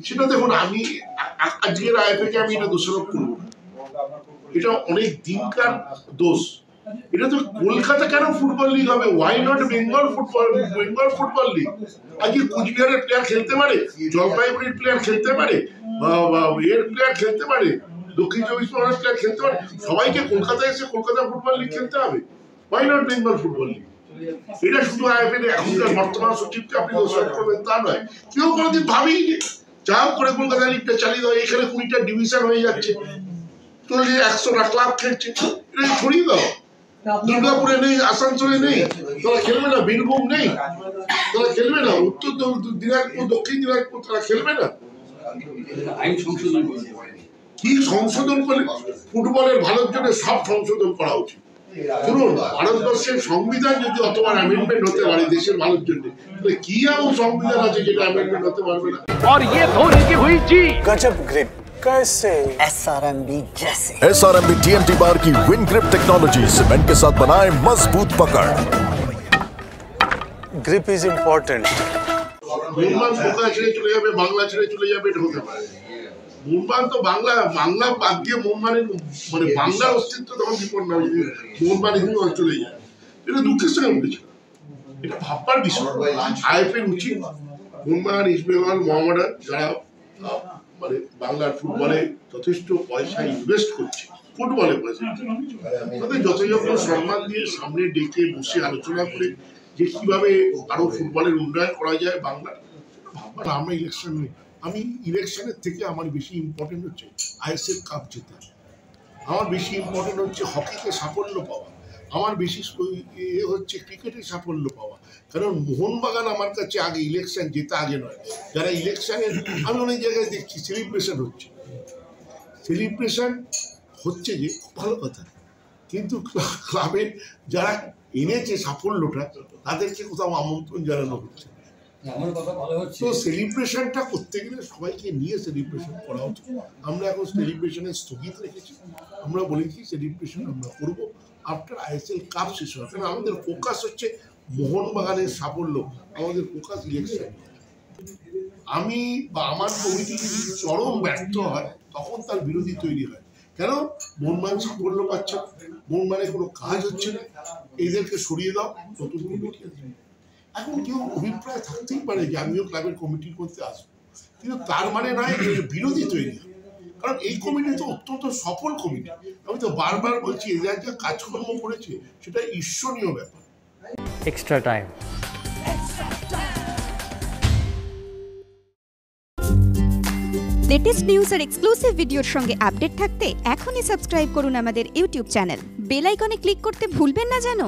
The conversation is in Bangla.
সেটা দেখুন, আমি আজকের আইএফএ কে আমি এটা দোষারোপ করবো না, এটা অনেক দিনকার দোষ। এটা তো কলকাতা কেন ফুটবল লিগ হবে? Why not Bengal football league? আজকে কুচবিহারের প্লেয়ার খেলতে পারে, জলপাইগুড়ির প্লেয়ার খেলতে পারে, এর প্লেয়ার খেলতে পারে, দক্ষিণ চব্বিশ পরগনার প্লেয়ার খেলতে পারে, সবাইকে কলকাতায় এসে কলকাতা ফুটবল লিগ খেলতে হবে? Why not Bengal football league? এটা শুধু আইএফএ এখনকার বর্তমান সচিবকে আপনি দোষারোপ করবেন তা নয়। কেউ কোনোদিন ভাবেই যা করে কলকাতা লিগটা চালিয়ে দেওয়া, এখানে 20টা ডিভিশন হয়ে যাচ্ছে, চলে 100টা ক্লাব খেলছে, এটা ছড়িয়ে দাও। দুর্গাপুরে নেই, আসানসোলে নেই, তারা খেলবে না? বীরভূম নেই, তারা খেলবে না? উত্তর দিনাজপুর, দক্ষিণ দিনাজপুর, তারা খেলবে না? কি সংশোধন করে? ফুটবলের ভালোর জন্য সব সংশোধন করা উচিত। শুনুন, ভারতবর্ষের সংবিধান যদি অতবার অ্যামেন্ডমেন্ট হতে পারে দেশের ভালোর জন্য, তাহলে কি এমন সংবিধান আছে যেটা অ্যামেন্ডমেন্ট হতে পারবে না? और ये धोनी की हुई जी गजब ग्रिप कैसे? SRMB जैसे। SRMB TMT बार की विन ग्रिप टेक्नोलॉजी सीमेंट के साथ बनाए मजबूत पकड़। Grip is important. Mumbai Kolkata ছেড়ে চলে যাবে, বাংলা ছেড়ে চলে যাবে, এটা হতে পারে। মুম্বাই তো বাংলা বাদ দিয়ে মুম্বাইয়ের মানে বাংলার অস্তিত্ব তখন বিপন্ন হবে যদি মুম্বাই হিন্দু চলে যায়। এটা দুঃখের সঙ্গে উঠেছিল, এটা ভাববার বিষয়। আইএফএ উচিত মুম্বাই, ইস্ট বেঙ্গল, মোহামেডান যারা মানে বাংলার ফুটবলে যথেষ্ট পয়সা ইনভেস্ট করছে, ফুটবলে পয়সা, তাদের যথাযথ সম্মান দিয়ে সামনে ডেকে বসে আলোচনা করে যে কিভাবে আরো ফুটবলের উন্নয়ন করা যায় বাংলার। আমরা ইলেকশন নেই, আমি ইলেকশনের থেকে আমার বেশি ইম্পর্টেন্ট হচ্ছে আইএসএল কাপ জেতা, আমার বেশি ইম্পর্টেন্ট হচ্ছে হকিতে সাফল্য পাওয়া, আমার বেশি হচ্ছে ক্রিকেটে সাফল্য পাওয়া। কারণ মোহনবাগান আমার কাছে আগে ইলেকশন জেতা আগে নয়। যারা ইলেকশনের, আমি অনেক জায়গায় দেখছি সেলিব্রেশন হচ্ছে যে ভালো কথা, কিন্তু ক্লাবের যারা এনেছে সাফল্যটা তাদেরকে কোথাও আমন্ত্রণ জানানো হচ্ছে। তো সেলিব্রেশনটা করতে গেলে সবাইকে নিয়ে সেলিব্রেশন করা উচিত। আমরা এখন সেলিব্রেশনে স্থগিত রেখেছি, আমরা বলেছি সেলিব্রেশন আমরা করবো আফটার আইএসএল কাপ শেষ হয়। কারণ আমাদের ফোকাস হচ্ছে মোহনবাগানের সাফল্য, আমাদের ফোকাস ইলেকশন। আমি বা আমার কমিটি যদি চরম ব্যর্থ হয় তখন তার বিরোধী তৈরি হয়। কেন? মোহনবাগান সাফল্য পাচ্ছে, মোহনবাগানের কোনো কাজ হচ্ছে না, এদেরকে সরিয়ে দাও, নতুন কমিটি আছে। এখন কেউ অভিপ্রায় থাকতেই পারে যে আমিও ক্লাবের কমিটির মধ্যে আসবো, কিন্তু তার মানে নয় যে বিরোধী তৈরি হয়। কারণ এই কমিটি তো অত্যন্ত সফল কমিটি, আমি তো বারবার বলছি এরা যে কাজকর্ম করেছে সেটা ঈর্ষণীয় ব্যাপার। Extra time. লেটেস্ট নিউজ আর এক্সক্লুসিভ ভিডিওর সঙ্গে আপডেট থাকতে এখনই সাবস্ক্রাইব করুন আমাদের ইউটিউব চ্যানেল। বেল আইকনে ক্লিক করতে ভুলবেন না যেন।